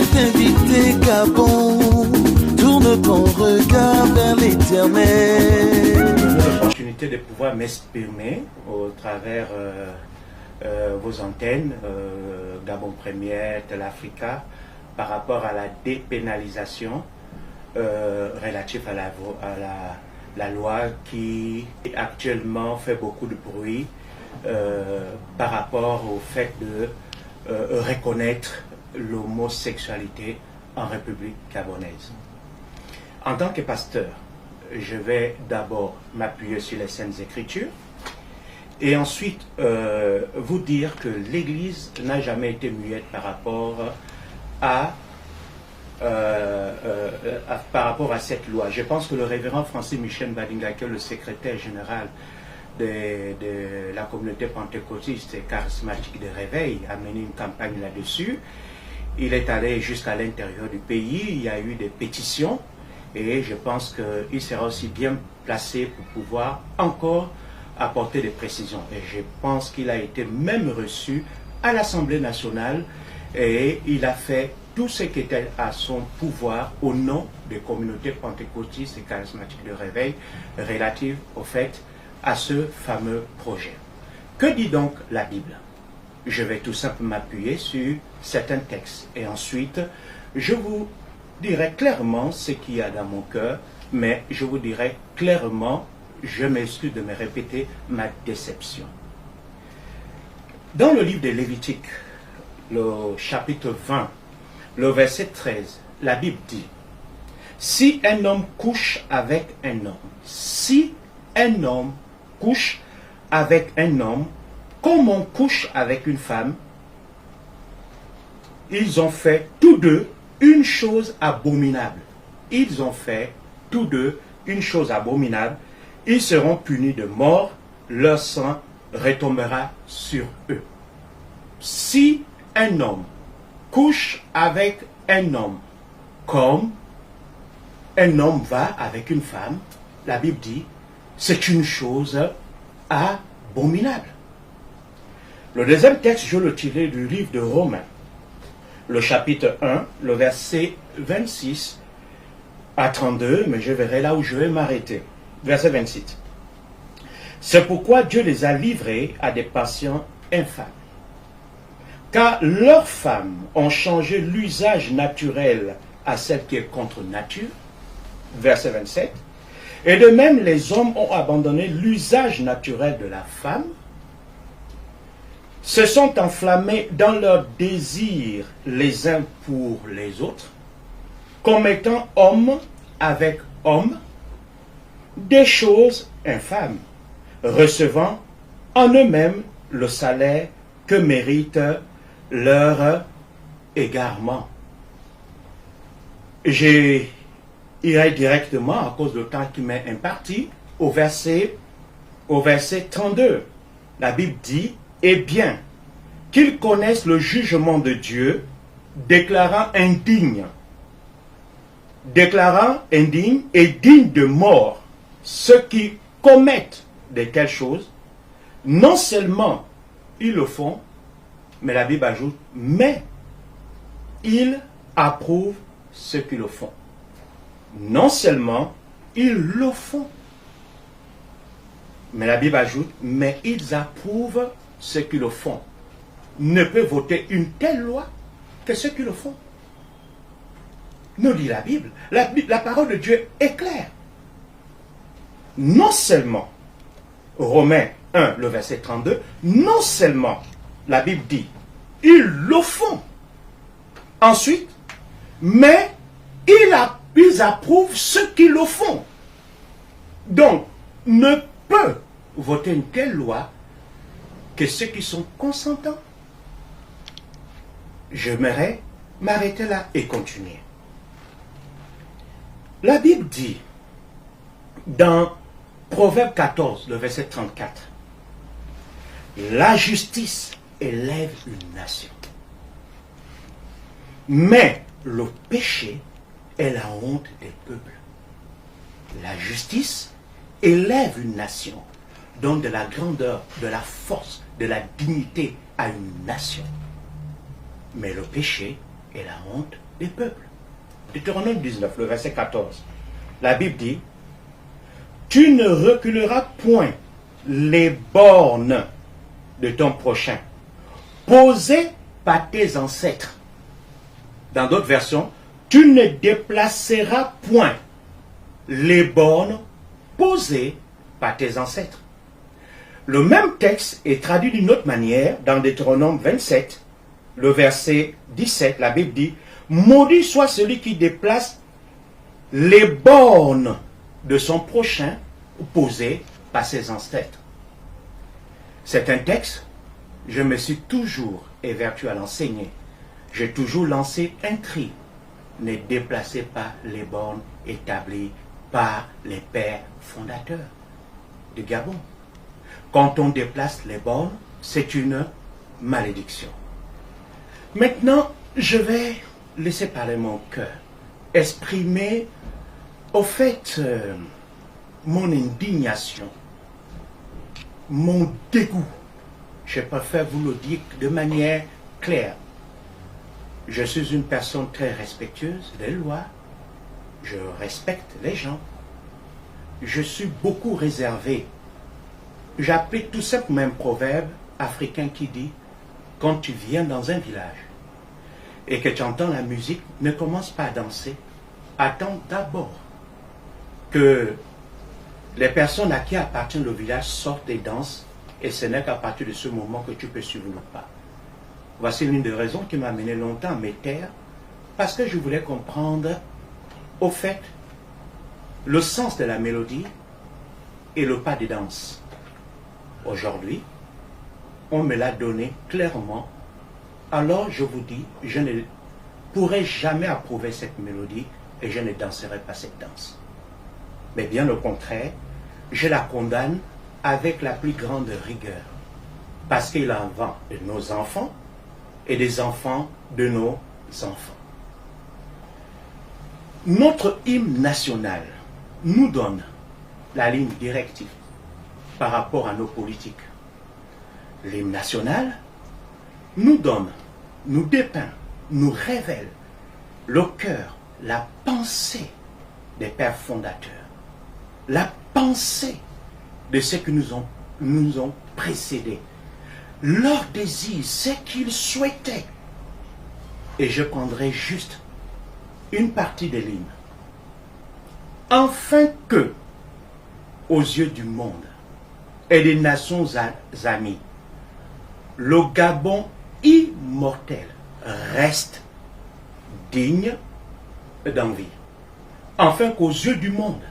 est invité, Gabon, tourne ton regard vers l'éternel. L'opportunité de pouvoir m'exprimer au travers vos antennes, Gabon Première, Tel Africa, par rapport à la dépénalisation relative à la loi qui actuellement fait beaucoup de bruit par rapport au fait de reconnaître l'homosexualité en République gabonaise. En tant que pasteur, je vais d'abord m'appuyer sur les Saintes Écritures et ensuite vous dire que l'Église n'a jamais été muette par rapport à cette loi. Je pense que le révérend Francis Michel Badinga, qui est le secrétaire général de la communauté pentecôtiste et charismatique de Réveil, a mené une campagne là-dessus. Il est allé jusqu'à l'intérieur du pays, il y a eu des pétitions et je pense qu'il sera aussi bien placé pour pouvoir encore apporter des précisions. Et je pense qu'il a été même reçu à l'Assemblée nationale et il a fait tout ce qui était à son pouvoir au nom des communautés pentecôtistes et charismatiques de Réveil relative au fait à ce fameux projet. Que dit donc la Bible? Je vais tout simplement m'appuyer sur certains textes et ensuite je vous dirai clairement ce qu'il y a dans mon cœur, mais je vous dirai clairement, je m'excuse de me répéter, ma déception. Dans le livre de Lévitique, le chapitre 20, le verset 13, la Bible dit: si un homme couche avec un homme, si un homme couche avec un homme, comme on couche avec une femme, ils ont fait tous deux une chose abominable. Ils ont fait tous deux une chose abominable. Ils seront punis de mort, leur sang retombera sur eux. Si un homme couche avec un homme, comme un homme va avec une femme, la Bible dit, c'est une chose abominable. Le deuxième texte, je le tirais du livre de Romains, le chapitre 1, le verset 26 à 32, mais je verrai là où je vais m'arrêter. Verset 26. C'est pourquoi Dieu les a livrés à des passions infâmes, car leurs femmes ont changé l'usage naturel à celle qui est contre nature. Verset 27. Et de même, les hommes ont abandonné l'usage naturel de la femme, se sont enflammés dans leurs désirs les uns pour les autres, commettant homme avec homme des choses infâmes, recevant en eux-mêmes le salaire que mérite leur égarement. J'irai directement, à cause du temps qui m'est imparti, au verset 32. La Bible dit: eh bien, qu'ils connaissent le jugement de Dieu, déclarant indigne et digne de mort ceux qui commettent de telles choses. Non seulement ils le font, mais la Bible ajoute, mais ils approuvent ceux qui le font. Non seulement ils le font, mais la Bible ajoute, mais ils approuvent ceux qui le font. Ne peut voter une telle loi que ceux qui le font. Nous dit la Bible. La parole de Dieu est claire. Non seulement, Romains 1, le verset 32, non seulement la Bible dit, ils le font. Ensuite, mais ils approuvent ceux qui le font. Donc, ne peut voter une telle loi que ceux qui sont consentants. J'aimerais m'arrêter là et continuer. La Bible dit, dans Proverbe 14, le verset 34, la justice élève une nation, mais le péché est la honte des peuples. La justice élève une nation, donne de la grandeur, de la force, de la dignité à une nation. Mais le péché et la honte des peuples. Deutéronome 19, le verset 14. La Bible dit, tu ne reculeras point les bornes de ton prochain, posées par tes ancêtres. Dans d'autres versions, tu ne déplaceras point les bornes posées par tes ancêtres. Le même texte est traduit d'une autre manière dans Deutéronome 27, le verset 17. La Bible dit, maudit soit celui qui déplace les bornes de son prochain posées par ses ancêtres. C'est un texte, je me suis toujours évertué à l'enseigner. J'ai toujours lancé un cri. Ne déplacez pas les bornes établies par les pères fondateurs du Gabon. Quand on déplace les bornes, c'est une malédiction. Maintenant, je vais laisser parler mon cœur, exprimer au fait mon indignation, mon dégoût. Je préfère vous le dire de manière claire. Je suis une personne très respectueuse des lois. Je respecte les gens. Je suis beaucoup réservé. J'applique tout simplement un proverbe africain qui dit, quand tu viens dans un village et que tu entends la musique, ne commence pas à danser. Attends d'abord que les personnes à qui appartient le village sortent et dansent, et ce n'est qu'à partir de ce moment que tu peux suivre le pas. Voici l'une des raisons qui m'a amené longtemps à me taire, parce que je voulais comprendre, au fait, le sens de la mélodie et le pas de danse. Aujourd'hui, on me l'a donné clairement, alors je vous dis, je ne pourrai jamais approuver cette mélodie et je ne danserai pas cette danse. Mais bien au contraire, je la condamne avec la plus grande rigueur, parce qu'il en va de nos enfants et des enfants de nos enfants. Notre hymne national nous donne la ligne directive par rapport à nos politiques. L'hymne national nous donne, nous dépeint, nous révèle le cœur, la pensée des pères fondateurs, la pensée de ceux qui nous ont précédés. Leur désir, c'est qu'ils souhaitaient. Et je prendrai juste une partie de l'hymne. Afin que, aux yeux du monde et des nations amies, le Gabon immortel reste digne d'envie. Afin qu'aux yeux du monde,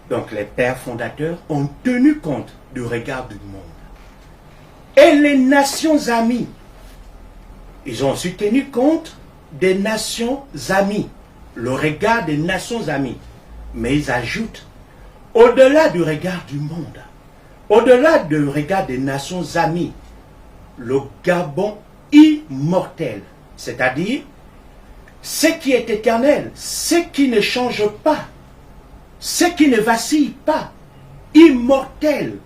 donc les pères fondateurs ont tenu compte du regard du monde. Et les nations amies, ils ont aussi tenu compte des nations amies, le regard des nations amies. Mais ils ajoutent, au-delà du regard du monde, au-delà du regard des nations amies, le Gabon immortel, c'est-à-dire ce qui est éternel, ce qui ne change pas, ce qui ne vacille pas, immortel,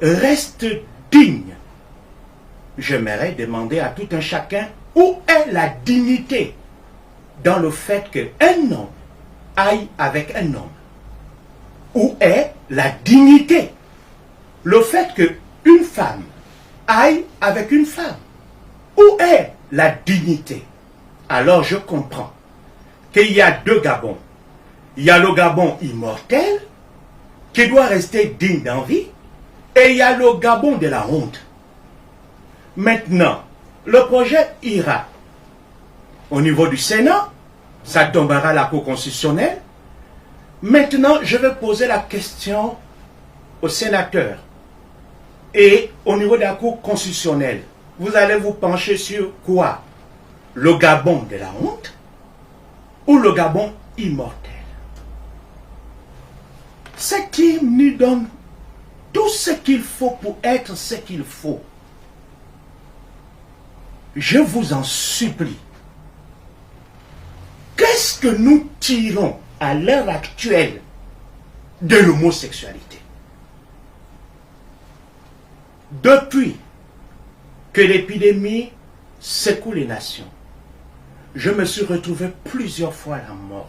reste digne. J'aimerais demander à tout un chacun où est la dignité dans le fait qu'un homme aille avec un homme. Où est la dignité? Le fait qu'une femme aille avec une femme. Où est la dignité? Alors je comprends qu'il y a deux Gabons. Il y a le Gabon immortel qui doit rester digne d'envie et il y a le Gabon de la honte. Maintenant, le projet ira au niveau du Sénat, ça tombera à la Cour constitutionnelle. Maintenant, je vais poser la question aux sénateurs et au niveau de la Cour constitutionnelle. Vous allez vous pencher sur quoi? Le Gabon de la honte ou le Gabon immortel? Cet hymne nous donne tout ce qu'il faut pour être ce qu'il faut. Je vous en supplie. Qu'est-ce que nous tirons à l'heure actuelle de l'homosexualité? Depuis que l'épidémie secoue les nations, je me suis retrouvé plusieurs fois à la morgue.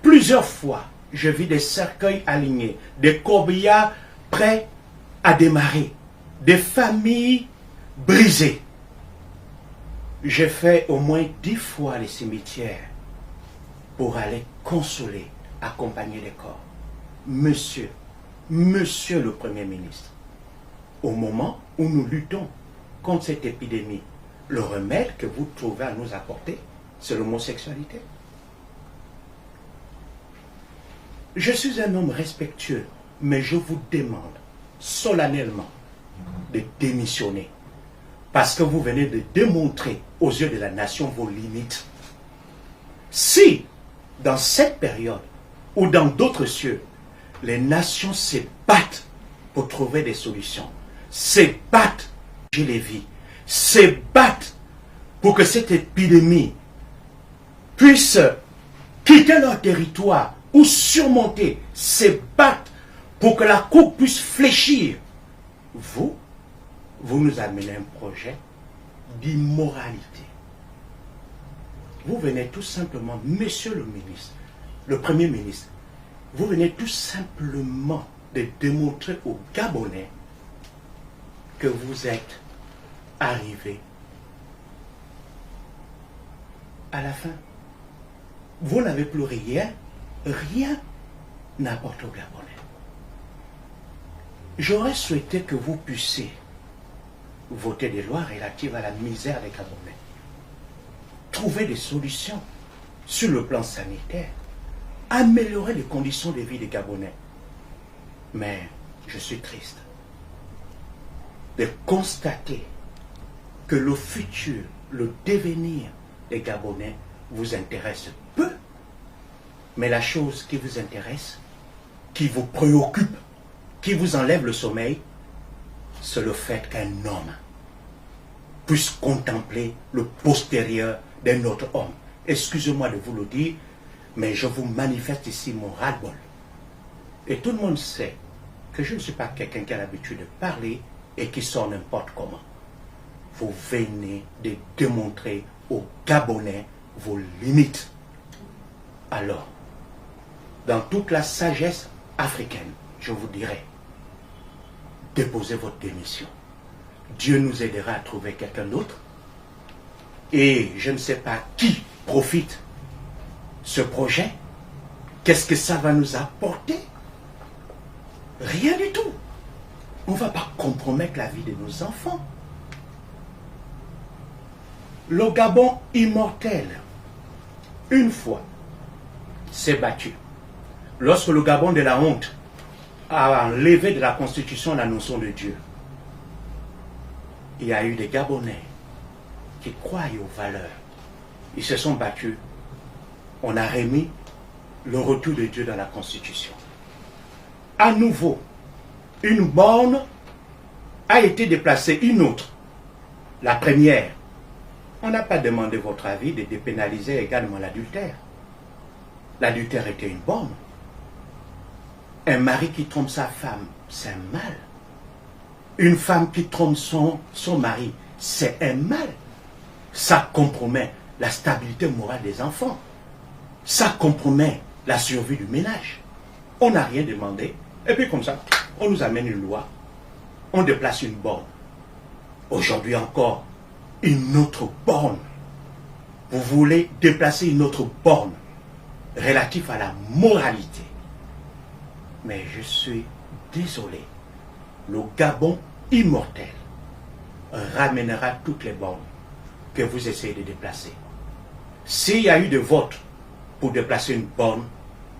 Plusieurs fois, je vis des cercueils alignés, des corbillards prêts à démarrer, des familles brisées. J'ai fait au moins 10 fois les cimetières pour aller consoler, accompagner les corps. Monsieur le Premier ministre, au moment où nous luttons contre cette épidémie, le remède que vous trouvez à nous apporter, c'est l'homosexualité. Je suis un homme respectueux, mais je vous demande solennellement de démissionner. Parce que vous venez de démontrer aux yeux de la nation vos limites. Si, dans cette période ou dans d'autres cieux, les nations se battent pour trouver des solutions, se battent pour changer les vies, se battent pour que cette épidémie puisse quitter leur territoire ou surmonter, se battent pour que la coupe puisse fléchir. Vous nous amenez un projet d'immoralité. Vous venez tout simplement, monsieur le ministre, le Premier ministre, vous venez tout simplement de démontrer aux Gabonais que vous êtes arrivé à la fin. Vous n'avez plus rien n'apporte aux Gabonais. J'aurais souhaité que vous puissiez voter des lois relatives à la misère des Gabonais, trouver des solutions sur le plan sanitaire, améliorer les conditions de vie des Gabonais. Mais je suis triste de constater que le futur, le devenir des Gabonais vous intéresse peu. Mais la chose qui vous intéresse, qui vous préoccupe, qui vous enlève le sommeil, c'est le fait qu'un homme puisse contempler le postérieur d'un autre homme. Excusez-moi de vous le dire, mais je vous manifeste ici mon ras-le-bol. Et tout le monde sait que je ne suis pas quelqu'un qui a l'habitude de parler et qui sort n'importe comment. Vous venez de démontrer aux Gabonais vos limites. Alors, dans toute la sagesse africaine, je vous dirais, déposez votre démission. Dieu nous aidera à trouver quelqu'un d'autre. Et je ne sais pas qui profite ce projet. Qu'est-ce que ça va nous apporter? Rien du tout. On ne va pas compromettre la vie de nos enfants. Le Gabon immortel, une fois, s'est battu. Lorsque le Gabon de la honte a enlevé de la Constitution la notion de Dieu, il y a eu des Gabonais qui croient aux valeurs. Ils se sont battus. On a remis le retour de Dieu dans la Constitution. À nouveau, une borne a été déplacée, une autre. La première, on n'a pas demandé votre avis de dépénaliser également l'adultère. L'adultère était une borne. Un mari qui trompe sa femme, c'est un mal. Une femme qui trompe son mari, c'est un mal. Ça compromet la stabilité morale des enfants. Ça compromet la survie du ménage. On n'a rien demandé. Et puis comme ça, on nous amène une loi. On déplace une borne. Aujourd'hui encore, une autre borne. Vous voulez déplacer une autre borne relative à la moralité. Mais je suis désolé. Le Gabon immortel ramènera toutes les bornes que vous essayez de déplacer. S'il y a eu des votes pour déplacer une borne,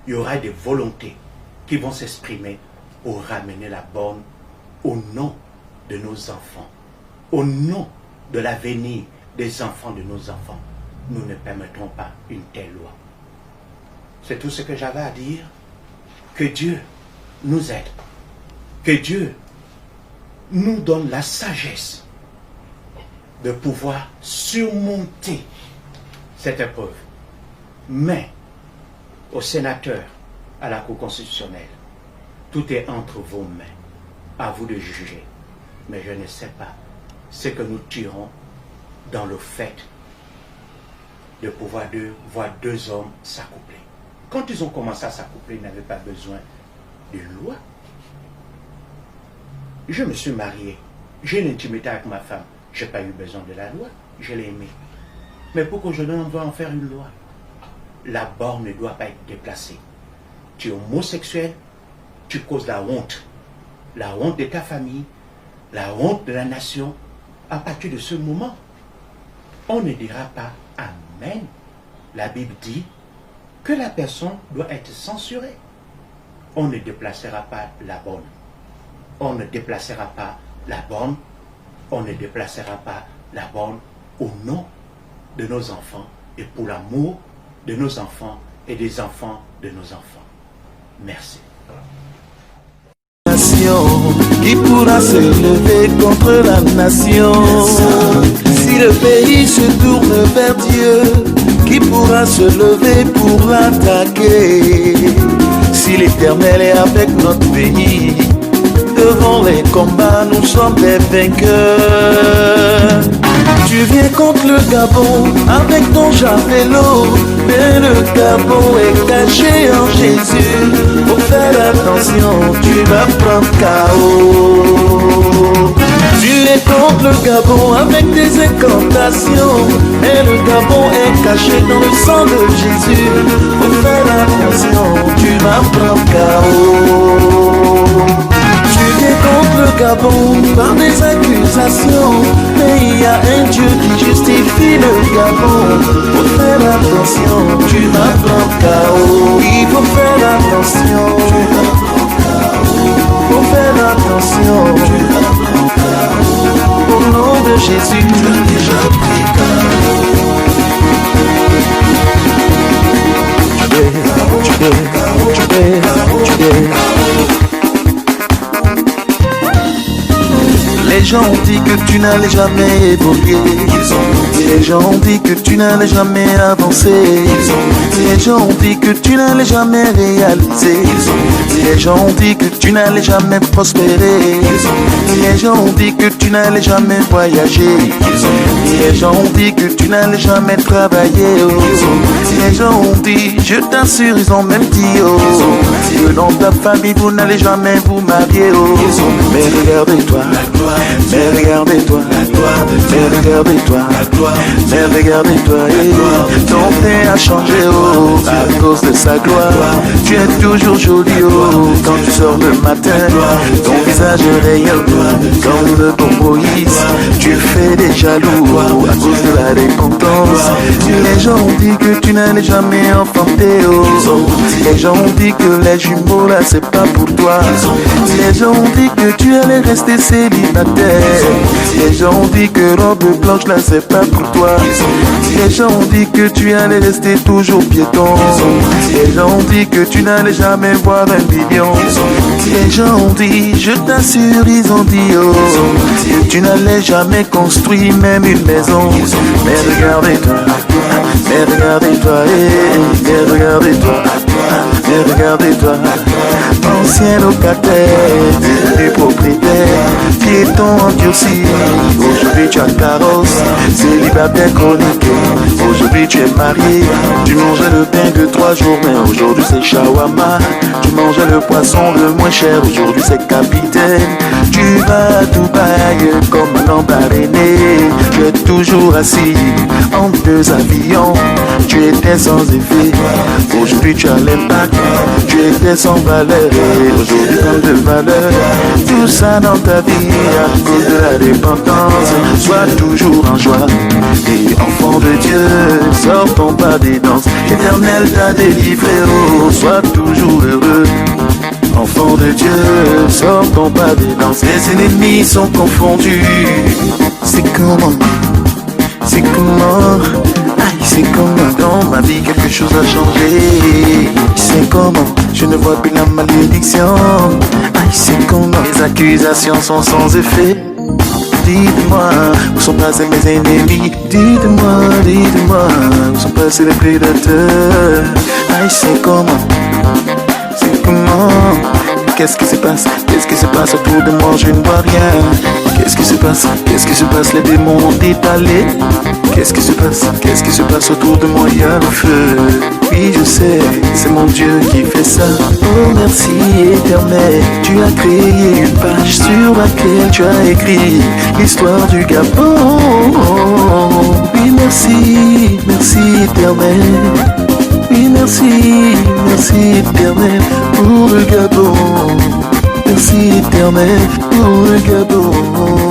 il y aura des volontés qui vont s'exprimer pour ramener la borne au nom de nos enfants, au nom de l'avenir des enfants de nos enfants. Nous ne permettrons pas une telle loi. C'est tout ce que j'avais à dire. Que Dieu nous aide. Que Dieu nous donne la sagesse de pouvoir surmonter cette épreuve. Mais aux sénateurs, à la Cour constitutionnelle, tout est entre vos mains. À vous de juger. Mais je ne sais pas ce que nous tirons dans le fait de pouvoir voir deux hommes s'accoupler. Quand ils ont commencé à s'accoupler, ils n'avaient pas besoin d'une loi. Je me suis marié, j'ai une intimité avec ma femme, je n'ai pas eu besoin de la loi, je l'ai aimée. Mais pour qu'aujourd'hui on doit en faire une loi, la borne ne doit pas être déplacée. Tu es homosexuel, tu causes la honte de ta famille, la honte de la nation. À partir de ce moment, on ne dira pas Amen. La Bible dit que la personne doit être censurée. On ne déplacera pas la borne. On ne déplacera pas la borne. On ne déplacera pas la borne au nom de nos enfants et pour l'amour de nos enfants et des enfants de nos enfants. Merci. Qui pourra se lever contre la nation? Si le pays se tourne vers Dieu, qui pourra se lever pour l'attaquer? Si l'Éternel est avec notre pays, devant les combats, nous sommes des vainqueurs. Tu viens contre le Gabon avec ton javelot, mais le Gabon est caché en Jésus. Faut faire attention, tu vas prendre KO. Tu es contre le Gabon avec des incantations, mais le Gabon est caché dans le sang de Jésus. Faut faire attention, tu vas prendre KO. Tu viens contre le Gabon par des accusations, mais il y a un Dieu qui justifie le Gabon. Faut faire attention, tu vas prendre KO. Il faut faire attention, tu vas prendre KO. Faut faire attention, tu vas prendre KO. Au nom de Jésus, tu as déjà pris KO. Les gens ont dit que tu n'allais jamais évoluer. Les gens ont dit que tu n'allais jamais avancer. Les gens ont dit que tu n'allais jamais réaliser. Les gens ont dit que tu n'allais jamais prospérer. Les gens ont dit que tu n'allais jamais voyager. Les gens ont dit que tu n'allais jamais travailler. Les gens ont dit, je t'assure, ils ont même dit que dans ta famille vous n'allez jamais vous marier. Mais regardez-toi, mais regardez-toi, mais regardez-toi, mais regardez-toi, ton teint a changé à cause de sa gloire. Tu es toujours joli quand tu sors le matin, ton visage rayonne comme le bon Moïse. Tu fais des jaloux à cause de la repentance. Les gens ont dit que tu n'allais jamais enfanter. Les gens ont dit que les jumeaux là c'est pas pour toi. Les gens ont dit que tu allais rester célibataire. Les gens ont dit que robe blanche là c'est pas pour toi. Les gens ont dit que tu allais rester toujours piéton. Les gens ont dit que tu n'allais jamais voir 1 million. Les gens ont dit, je t'assure, ils ont dit que tu n'allais jamais construire même une maison. Mais regardez-toi, mais regardez-toi, mais regardez-toi, mais regardez-toi, ancien locataire, devenu propriétaire, piéton endurci. Aujourd'hui tu as carrosse, célibataire chronique. Aujourd'hui tu es marié, tu mangeais le pain de 3 jours, mais aujourd'hui c'est shawarma. Tu mangeais le poisson le moins cher, aujourd'hui c'est capitaine. Tu vas à Dubaï comme un embarrané. Tu es toujours assis entre 2 avions. Tu étais sans effet, aujourd'hui tu as l'impact. Tu étais sans valeur, aujourd'hui comme de valeur. Tout ça dans ta vie à cause de la dépendance. Sois toujours en joie et enfant de Dieu, sors ton pas des danses. L'Éternel t'a délivré, sois toujours heureux. Enfant de Dieu, sors ton pas des danses. Les ennemis sont confondus. C'est comment? C'est comment? Aïe, c'est comment? Dans ma vie quelque chose a changé. C'est comment? Je ne vois plus la malédiction. Aïe, c'est comment? Les accusations sont sans effet. Dites-moi, où sont passés mes ennemis? Dites-moi, dites-moi, où sont passés les prédateurs? Aïe, c'est comment? C'est comment? Qu'est-ce qui se passe? Qu'est-ce qui se passe autour de moi? Je ne vois rien. Qu'est-ce qui se passe? Qu'est-ce qui se passe? Les démons ont étalé. Qu'est-ce qui se passe? Qu'est-ce qui se passe autour de moi? Il y a le feu. Oui, je sais, c'est mon Dieu qui fait ça. Oh, merci éternel. Tu as créé une page sur laquelle tu as écrit l'histoire du Gabon. Oui, merci, merci éternel. Oui, merci, merci éternel pour le Gabon. Merci éternel pour le Gabon.